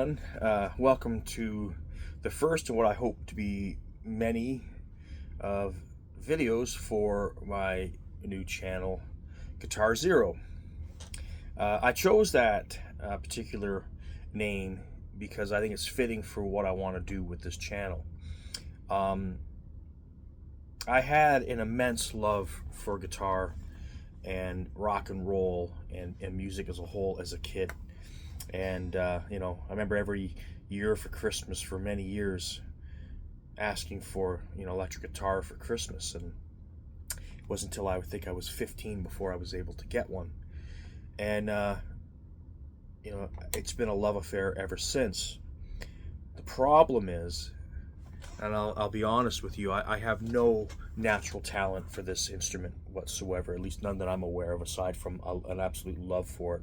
everyone. Welcome to the first of what I hope to be many of videos for my new channel, Guitar Zero. I chose that particular name because I think it's fitting for what I want to do with this channel. I had an immense love for guitar and rock and roll and music as a whole as a kid. And, I remember every year for Christmas for many years asking for, electric guitar for Christmas. And it wasn't until I think I was 15 before I was able to get one. And, it's been a love affair ever since. The problem is, and I'll be honest with you, I have no natural talent for this instrument whatsoever, at least none that I'm aware of, aside from an absolute love for it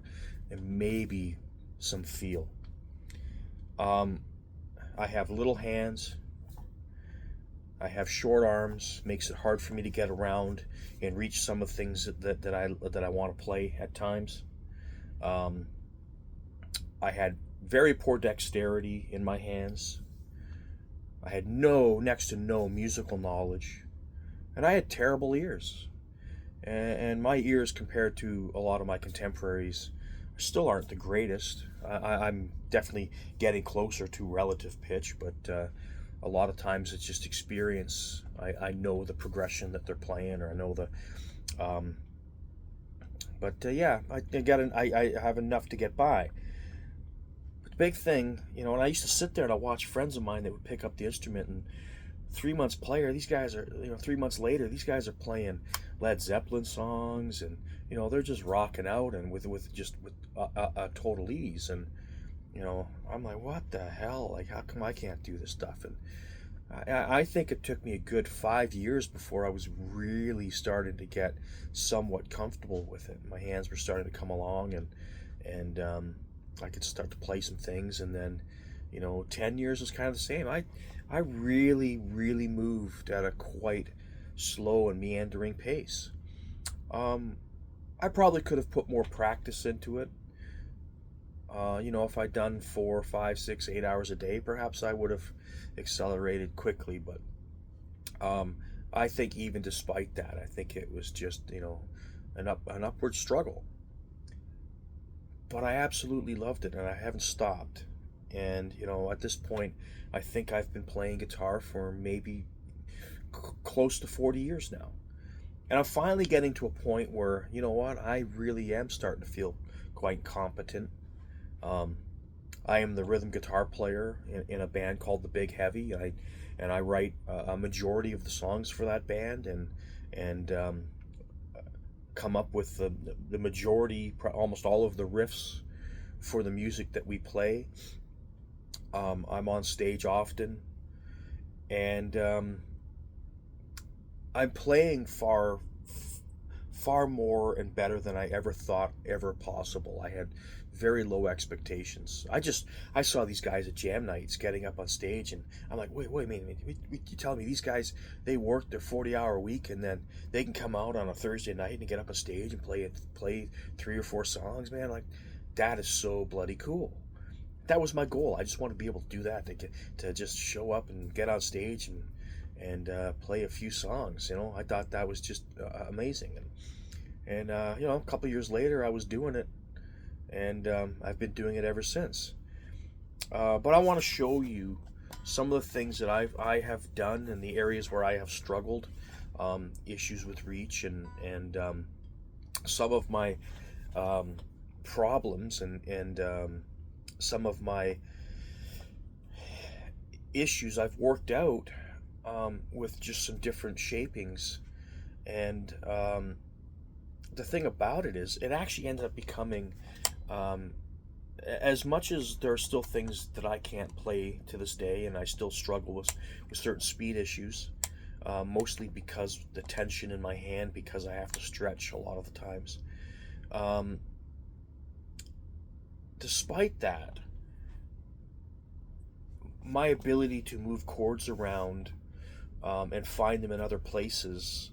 and maybe some feel. I have little hands. I have short arms, makes it hard for me to get around and reach some of the things that I want to play at times. I had very poor dexterity in my hands. I had next to no musical knowledge, and I had terrible ears. And my ears, compared to a lot of my contemporaries, still aren't the greatest. I'm definitely getting closer to relative pitch, but a lot of times it's just experience. I know the progression that they're playing, or I know the. I have enough to get by. But the big thing, and I used to sit there and I watch friends of mine that would pick up the instrument, and 3 months later, these guys are 3 months later, these guys are playing Led Zeppelin songs, and they're just rocking out and with a total ease. And I'm like, what the hell? Like, how come I can't do this stuff? And I think it took me a good 5 years before I was really starting to get somewhat comfortable with it. My hands were starting to come along, and I could start to play some things. And then 10 years was kind of the same. I really, really moved at a quite slow and meandering pace. I probably could have put more practice into it. If I'd done 4, 5, 6, 8 hours a day, perhaps I would have accelerated quickly. But I think even despite that, I think it was just an upward struggle. But I absolutely loved it, and I haven't stopped. And at this point, I think I've been playing guitar for maybe close to 40 years now. And I'm finally getting to a point where, I really am starting to feel quite competent. I am the rhythm guitar player in a band called the Big Heavy. And I write a majority of the songs for that band, and come up with the majority, almost all of the riffs for the music that we play. I'm on stage often, and I'm playing far more and better than I ever thought ever possible. I had very low expectations. I saw these guys at jam nights getting up on stage, and I'm like, wait a minute, you telling me these guys, they work their 40-hour week, and then they can come out on a Thursday night and get up on stage and play 3 or 4 songs, man? Like, that is so bloody cool. That was my goal. I just want to be able to do that, to just show up and get on stage and play a few songs. I thought that was just amazing. And a couple of years later, I was doing it, and I've been doing it ever since. But I want to show you some of the things that I have done in the areas where I have struggled, issues with reach, and some of my problems, and some of my issues I've worked out with just some different shapings. And the thing about it is, it actually ended up becoming, as much as there are still things that I can't play to this day, and I still struggle with certain speed issues, mostly because the tension in my hand, because I have to stretch a lot of the times. Despite that, my ability to move chords around and find them in other places,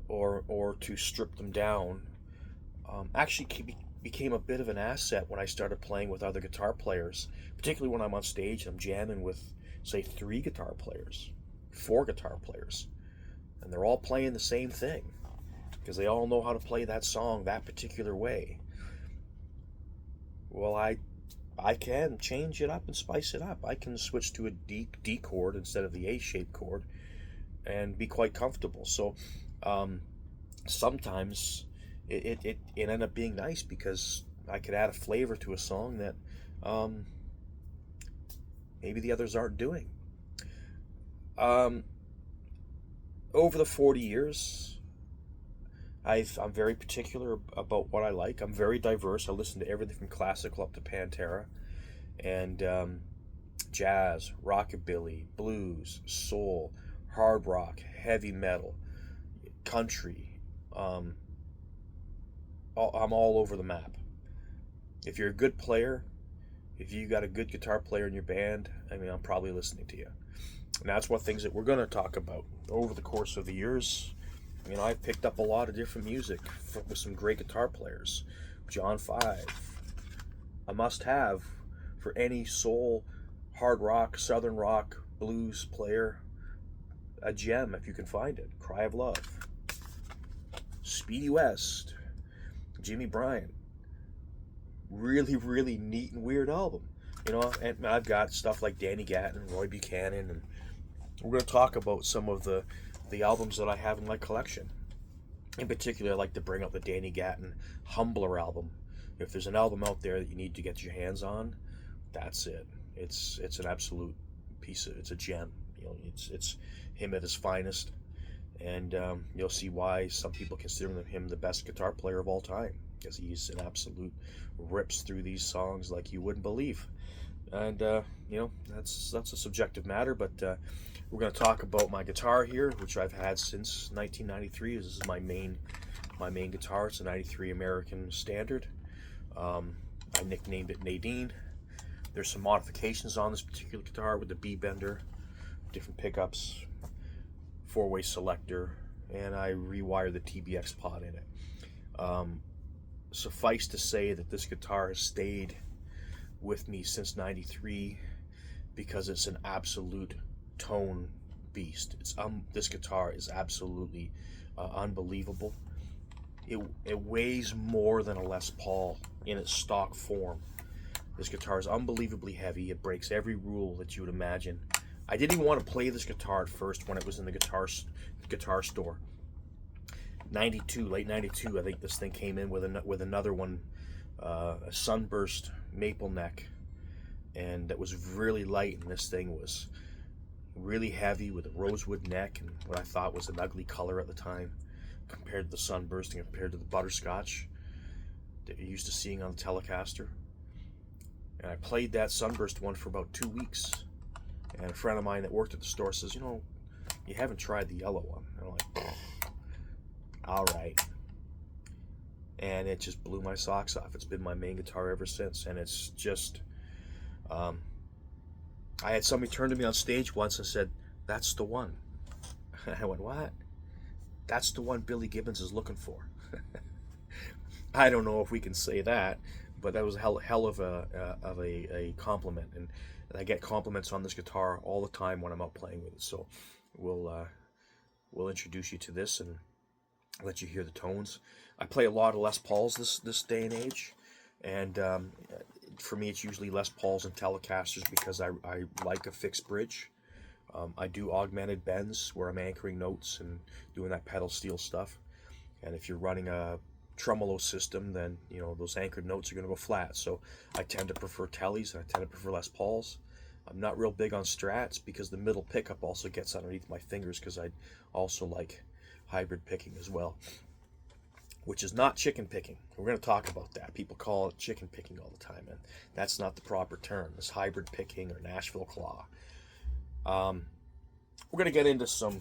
or to strip them down, actually became a bit of an asset when I started playing with other guitar players, particularly when I'm on stage and I'm jamming with, say, 3 guitar players, 4 guitar players, and they're all playing the same thing because they all know how to play that song that particular way. Well, I can change it up and spice it up. I can switch to a D chord instead of the A-shaped chord and be quite comfortable. So sometimes it ended up being nice because I could add a flavor to a song that maybe the others aren't doing. Um, Over the 40 years, I'm very particular about what I like. I'm very diverse. I listen to everything from classical up to Pantera, and jazz, rockabilly, blues, soul, hard rock, heavy metal, country. Um, I'm all over the map. If you're a good player, if you got a good guitar player in your band, I mean, I'm probably listening to you. And that's one things that we're going to talk about over the course of the years. You know, I've picked up a lot of different music with some great guitar players. John Five, a must-have for any soul, hard rock, southern rock, blues player. A gem if you can find it. Cry of Love, Speedy West, Jimmy Bryant. Really, really neat and weird album. You know, and I've got stuff like Danny Gatton, Roy Buchanan, and we're going to talk about some of the albums that I have in my collection. In particular, I like to bring up the Danny Gatton Humbler album. If there's an album out there that you need to get your hands on, that's it. It's an absolute it's a gem. You know, it's him at his finest, and you'll see why some people consider him the best guitar player of all time, because he's an absolute rips through these songs like you wouldn't believe. And you know, that's a subjective matter, but we're going to talk about my guitar here, which I've had since 1993. This is my main guitar. It's a '93 American Standard. I nicknamed it Nadine. There's some modifications on this particular guitar with the B bender, different pickups, 4-way selector, and I rewired the TBX pot in it. Suffice to say that this guitar has stayed with me since '93 because it's an absolute tone beast. This guitar is absolutely unbelievable. It weighs more than a Les Paul in its stock form. This guitar is unbelievably heavy. It breaks every rule that you would imagine. I didn't even want to play this guitar at first when it was in the guitar store. Late '92, I think this thing came in with another one, a sunburst maple neck, and that was really light, and this thing was really heavy with a rosewood neck and what I thought was an ugly color at the time compared to the sunburst and compared to the butterscotch that you're used to seeing on the Telecaster. And I played that sunburst one for about 2 weeks, and a friend of mine that worked at the store says, you know, you haven't tried the yellow one. And I'm like, all right. And it just blew my socks off. It's been my main guitar ever since, and it's just I had somebody turn to me on stage once and said, that's the one. I went, what? That's the one Billy Gibbons is looking for. I don't know if we can say that, but that was a hell of a compliment, and I get compliments on this guitar all the time when I'm out playing with it. So we'll introduce you to this and let you hear the tones. I play a lot of Les Pauls this day and age, and for me it's usually Les Pauls and Telecasters because I like a fixed bridge. I do augmented bends where I'm anchoring notes and doing that pedal steel stuff. And if you're running a tremolo system, then you know those anchored notes are going to go flat. So I tend to prefer Tellies and I tend to prefer Les Pauls. I'm not real big on Strats because the middle pickup also gets underneath my fingers, because I also like hybrid picking as well, which is not chicken picking. We're going to talk about that. People call it chicken picking all the time, and that's not the proper term. It's hybrid picking or Nashville claw. We're going to get into some,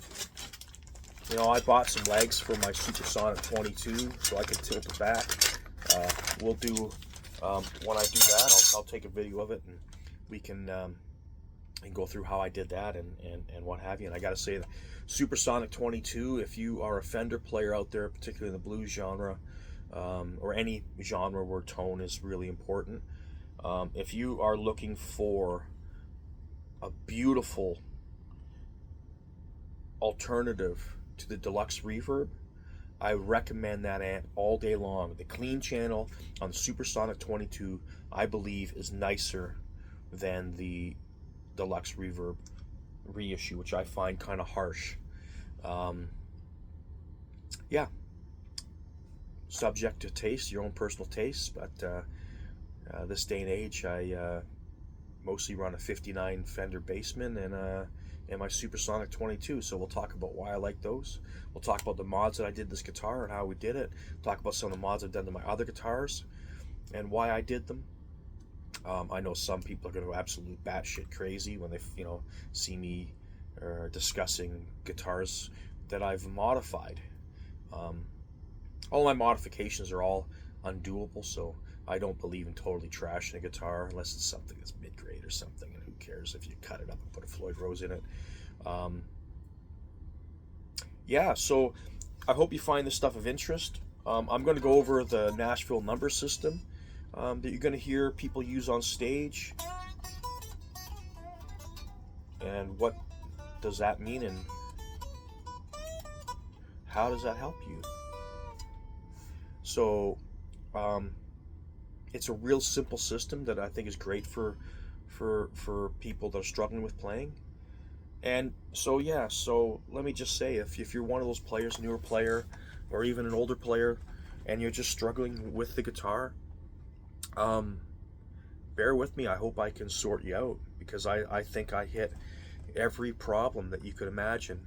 you know, I bought some legs for my Supersonic 22 so I can tilt it back. We'll do, when I do that, I'll take a video of it, and we can go through how I did that and what have you. And I got to say, the Supersonic 22, if you are a Fender player out there, particularly in the blues genre, or any genre where tone is really important. If you are looking for a beautiful alternative to the deluxe reverb, I recommend that amp all day long. The clean channel on the Supersonic 22, I believe, is nicer than the deluxe reverb reissue, which I find kind of harsh. Um, yeah, subject to taste, your own personal taste, but this day and age, I mostly run a 59 Fender Bassman and my Supersonic 22. So we'll talk about why I like those. We'll talk about the mods that I did this guitar and how we did it. Talk about some of the mods I've done to my other guitars and why I did them. I know some people are going to go absolute batshit crazy when they, see me discussing guitars that I've modified. All my modifications are all undoable, so I don't believe in totally trashing a guitar unless it's something that's mid-grade or something, and who cares if you cut it up and put a Floyd Rose in it. Yeah, so I hope you find this stuff of interest. I'm going to go over the Nashville number system that you're going to hear people use on stage, and what does that mean, and how does that help you? So it's a real simple system that I think is great for people that are struggling with playing. And so yeah, so let me just say, if you're one of those players, a newer player, or even an older player, and you're just struggling with the guitar, bear with me. I hope I can sort you out, because I think I hit every problem that you could imagine,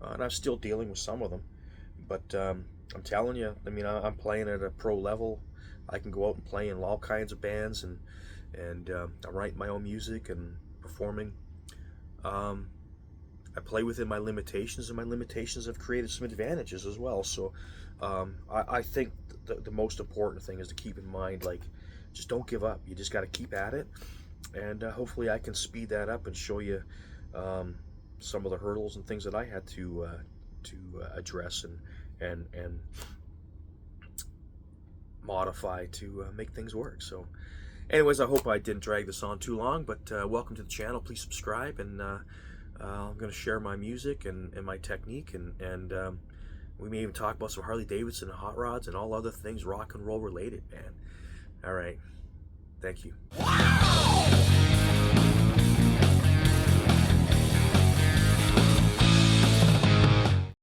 and I'm still dealing with some of them. But I'm telling you, I mean, I'm playing at a pro level. I can go out and play in all kinds of bands, and I'm writing my own music and performing. I play within my limitations, and my limitations have created some advantages as well. So I think the most important thing is to keep in mind, like, just don't give up. You just got to keep at it, and hopefully I can speed that up and show you some of the hurdles and things that I had to address and modify to make things work. So anyways, I hope I didn't drag this on too long, but welcome to the channel. Please subscribe, and I'm going to share my music and my technique, and we may even talk about some Harley Davidson and hot rods and all other things rock and roll related, man. All right, thank you.